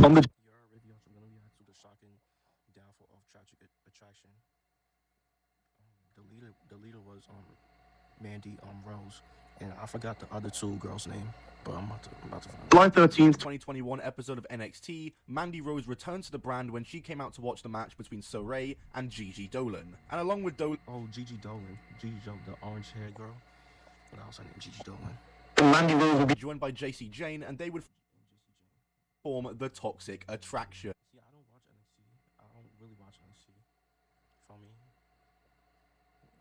On the Your review, I'm going to react to the shocking downfall of Tragic Attraction. The leader was Mandy Rose, and I forgot the other two girls' name, but I'm about to find July it. 13th, 2021 episode of NXT, Mandy Rose returned to the brand when she came out to watch the match between Soray and Gigi Dolan. And along with Dolan, Gigi Dolan, the orange-haired girl. What else? Her name Gigi Dolan. Mandy Rose will be joined by JC Jane, and they would form the Toxic Attraction. See, I don't watch NXT. I don't really watch NXT. For me,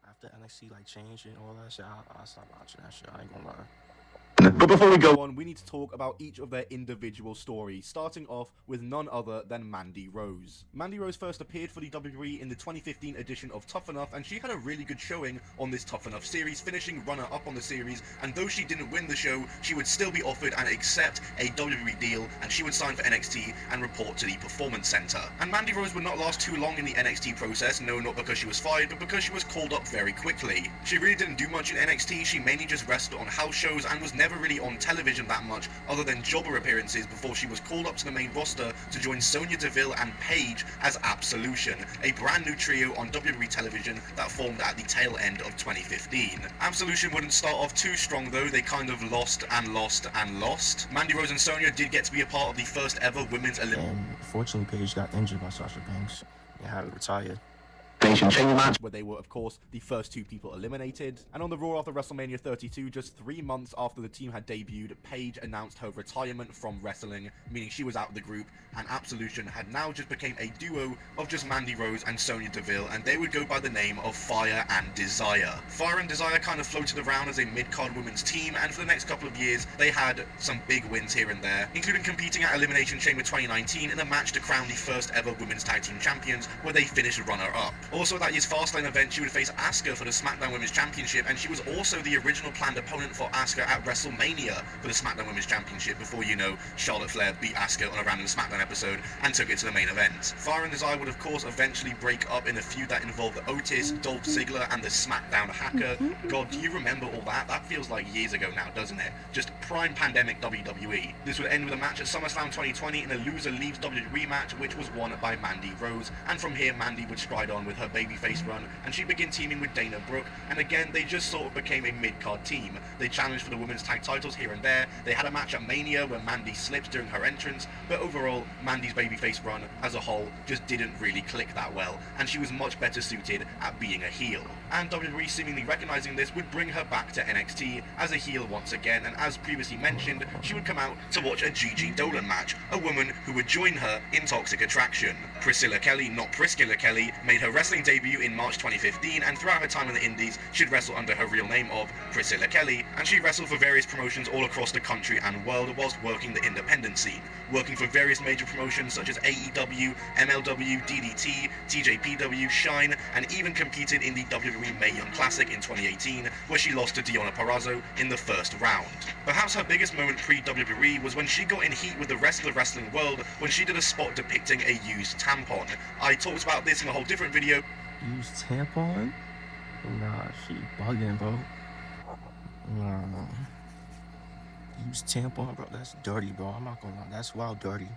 after NXT like changed and all that shit, I stopped watching that shit. I ain't gonna lie. But before we go on, we need to talk about each of their individual stories, starting off with none other than Mandy Rose. Mandy Rose first appeared for the WWE in the 2015 edition of Tough Enough, and she had a really good showing on this Tough Enough series, finishing runner-up on the series, and though she didn't win the show, she would still be offered and accept a WWE deal, and she would sign for NXT and report to the Performance Center. And Mandy Rose would not last too long in the NXT process, no, not because she was fired, but because she was called up very quickly. She really didn't do much in NXT, she mainly just wrestled on house shows and was never really on television that much other than jobber appearances before she was called up to the main roster to join Sonya Deville and Paige as Absolution, a brand new trio on WWE television that formed at the tail end of 2015. Absolution wouldn't start off too strong though, they kind of lost and lost and lost. Mandy Rose and Sonya did get to be a part of the first ever women's And fortunately, Paige got injured by Sasha Banks and had to retire. chain match. where they were, of course, the first two people eliminated. And on the Raw after WrestleMania 32, just 3 months after the team had debuted, Paige announced her retirement from wrestling, meaning she was out of the group, and Absolution had now just became a duo of just Mandy Rose and Sonya Deville, and they would go by the name of Fire and Desire. Fire and Desire kind of floated around as a mid-card women's team, and for the next couple of years, they had some big wins here and there, including competing at Elimination Chamber 2019 in a match to crown the first ever women's tag team champions, where they finished runner-up. Also that year's Fastlane event, she would face Asuka for the SmackDown Women's Championship, and she was also the original planned opponent for Asuka at WrestleMania for the SmackDown Women's Championship, before, you know, Charlotte Flair beat Asuka on a random SmackDown episode and took it to the main event. Fire and Desire would of course eventually break up in a feud that involved Otis, Dolph Ziggler, and the SmackDown Hacker. God, do you remember all that? That feels like years ago now, doesn't it? Just prime pandemic WWE. This would end with a match at SummerSlam 2020 in a loser leaves WWE match, which was won by Mandy Rose, and from here Mandy would stride on with her babyface run, and she'd begin teaming with Dana Brooke, and again they just sort of became a mid-card team. They challenged for the women's tag titles here and there, they had a match at Mania where Mandy slipped during her entrance, but overall Mandy's babyface run as a whole just didn't really click that well, and she was much better suited at being a heel. And WWE, seemingly recognizing this, would bring her back to NXT as a heel once again, and as previously mentioned, she would come out to watch a Gigi Dolan match, a woman who would join her in Toxic Attraction. Priscilla Kelly, not Priscilla Kelly, made her wrestling debut in March 2015, and throughout her time in the Indies, she'd wrestle under her real name of Priscilla Kelly, and she wrestled for various promotions all across the country and world whilst working the independent scene, working for various major promotions such as AEW, MLW, DDT, TJPW, Shine, and even competed in the WWE Mae Young Classic in 2018, where she lost to Deonna Purrazzo in the first round. Perhaps her biggest moment pre-WWE was when she got in heat with the rest of the wrestling world when she did a spot depicting a used tampon. I talked about this in a whole different video. Used tampon? Nah, she bugging, bro. Nah. Used tampon, bro. That's dirty, bro. I'm not gonna lie. That's wild dirty.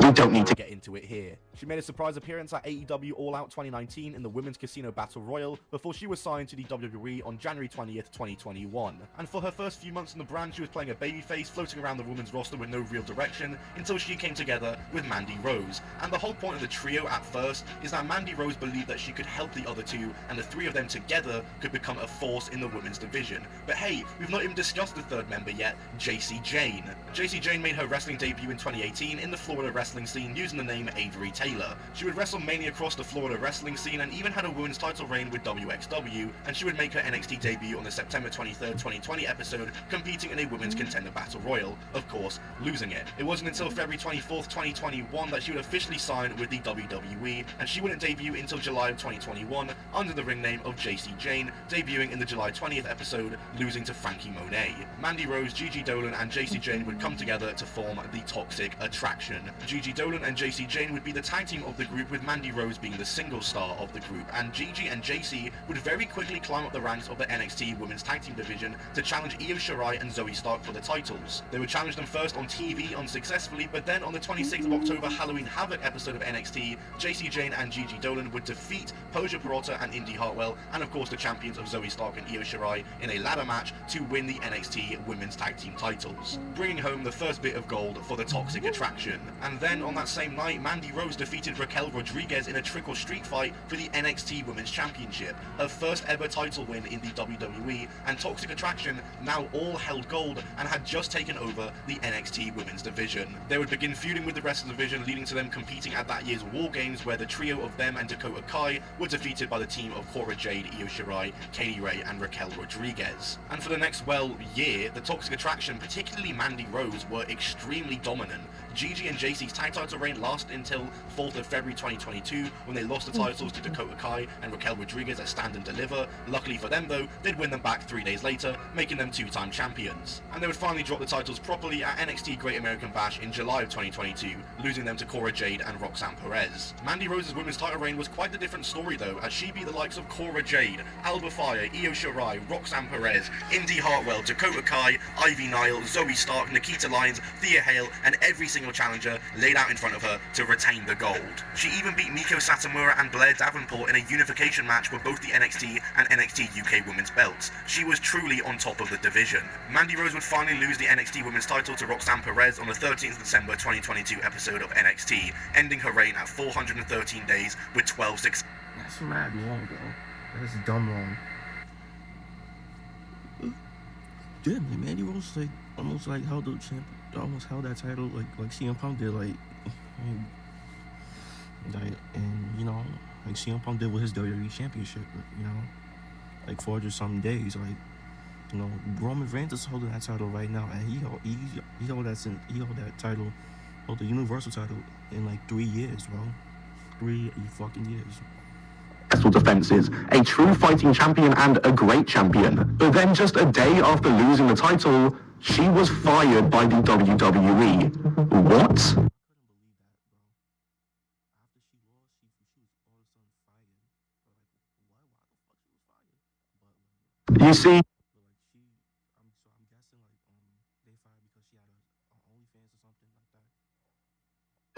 We don't need to get into it here. She made a surprise appearance at AEW All Out 2019 in the Women's Casino Battle Royal before she was signed to the WWE on January 20th, 2021. And for her first few months in the brand, she was playing a babyface, floating around the women's roster with no real direction, until she came together with Mandy Rose. And the whole point of the trio at first is that Mandy Rose believed that she could help the other two, and the three of them together could become a force in the women's division. But hey, we've not even discussed the third member yet, JC Jane. JC Jane made her wrestling debut in 2018 in the Florida wrestling scene using the name Avery Taylor. She would wrestle mainly across the Florida wrestling scene and even had a women's title reign with WXW, and she would make her NXT debut on the September 23rd, 2020 episode, competing in a women's contender battle royal, of course, losing it. It wasn't until February 24th, 2021 that she would officially sign with the WWE, and she wouldn't debut until July of 2021 under the ring name of JC Jane, debuting in the July 20th episode, losing to Frankie Monet. Mandy Rose, Gigi Dolan, and JC Jane would come together to form the Toxic Attraction. Gigi Dolan and JC Jane would be the tag team of the group, with Mandy Rose being the single star of the group, and Gigi and JC would very quickly climb up the ranks of the NXT Women's Tag Team division to challenge Io Shirai and Zoe Stark for the titles. They would challenge them first on TV unsuccessfully, but then on the 26th of October Halloween Havoc episode of NXT, JC Jane and Gigi Dolan would defeat Poja Peralta and Indy Hartwell, and of course the champions of Zoe Stark and Io Shirai, in a ladder match to win the NXT Women's Tag Team titles, bringing home the first bit of gold for the Toxic Attraction. And then on that same night, Mandy Rose defeated Raquel Rodriguez in a trick or street fight for the NXT Women's Championship, her first ever title win in the WWE, and Toxic Attraction now all held gold and had just taken over the NXT Women's division. They would begin feuding with the rest of the division, leading to them competing at that year's War Games, where the trio of them and Dakota Kai were defeated by the team of Cora Jade, Io Shirai, Kaylee Ray, and Raquel Rodriguez. And for the next, well, year, the Toxic Attraction, particularly Mandy Rose, were extremely dominant. Gigi and JC's tag title reign lasted until 4th of February 2022, when they lost the titles to Dakota Kai and Raquel Rodriguez at Stand and Deliver. Luckily for them though, they'd win them back 3 days later, making them two-time champions. And they would finally drop the titles properly at NXT Great American Bash in July of 2022, losing them to Cora Jade and Roxanne Perez. Mandy Rose's women's title reign was quite a different story though, as she beat the likes of Cora Jade, Alba Fire, Io Shirai, Roxanne Perez, Indy Hartwell, Dakota Kai, Ivy Nile, Zoe Stark, Nikita Lyons, Thea Hale, and every single challenger laid out in front of her to retain the gold. She even beat Miko Satomura and Blair Davenport in a unification match for both the NXT and NXT UK women's belts. She was truly on top of the division. Mandy Rose would finally lose the NXT women's title to Roxanne Perez on the 13th of December 2022 episode of NXT, ending her reign at 413 days with 12 success. That's mad long, bro. That's dumb long. Damn, like Mandy Rose almost held the almost held that title like CM Punk did, and you know, like CM Punk did with his WWE Championship, you know, like 400-something days. Like, you know, Roman Reigns is holding that title right now, and he held that title, hold the Universal title in like 3 years, bro. 3 fucking years. Successful defenses, a true fighting champion and a great champion. But then just a day after losing the title, she was fired by the WWE. What? You see,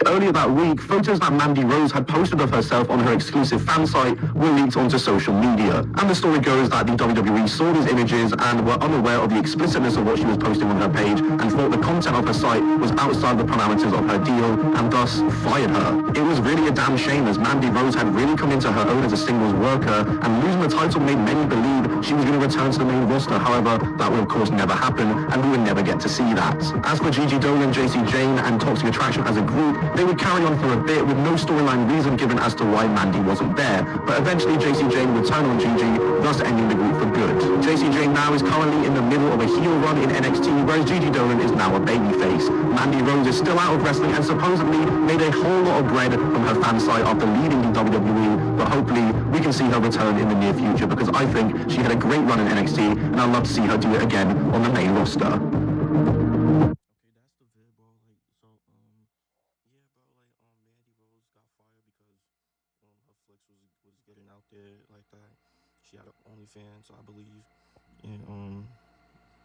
earlier that week, photos that Mandy Rose had posted of herself on her exclusive fan site were leaked onto social media. And the story goes that the WWE saw these images and were unaware of the explicitness of what she was posting on her page, and thought the content of her site was outside the parameters of her deal, and thus fired her. It was really a damn shame, as Mandy Rose had really come into her own as a singles worker, and losing the title made many believe she was going to return to the main roster. However, that would of course never happen, and we would never get to see that. As for Gigi Dolan, JC Jane, and Toxic Attraction as a group, they would carry on for a bit with no storyline reason given as to why Mandy wasn't there, but eventually JC Jane would turn on Gigi, thus ending the group for good. JC Jane now is currently in the middle of a heel run in NXT, whereas Gigi Dolan is now a babyface. Mandy Rose is still out of wrestling and supposedly made a whole lot of bread from her fan site after leaving the WWE, but hopefully we can see her return in the near future, because I think she had a great run in NXT, and I'd love to see her do it again on the main roster. Like that. She had an OnlyFans, I believe. And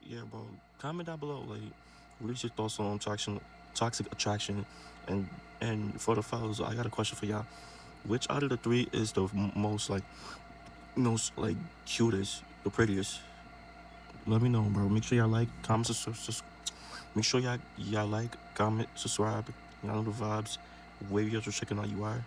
yeah, bro. Comment down below, like, what is your thoughts on Toxic Attraction? And for the fellas, I got a question for y'all. Which out of the three is the most cutest, the prettiest? Let me know, bro. Make sure y'all like, comment, make sure y'all like, comment, subscribe. Y'all know the vibes. WavyOcho checking out you are.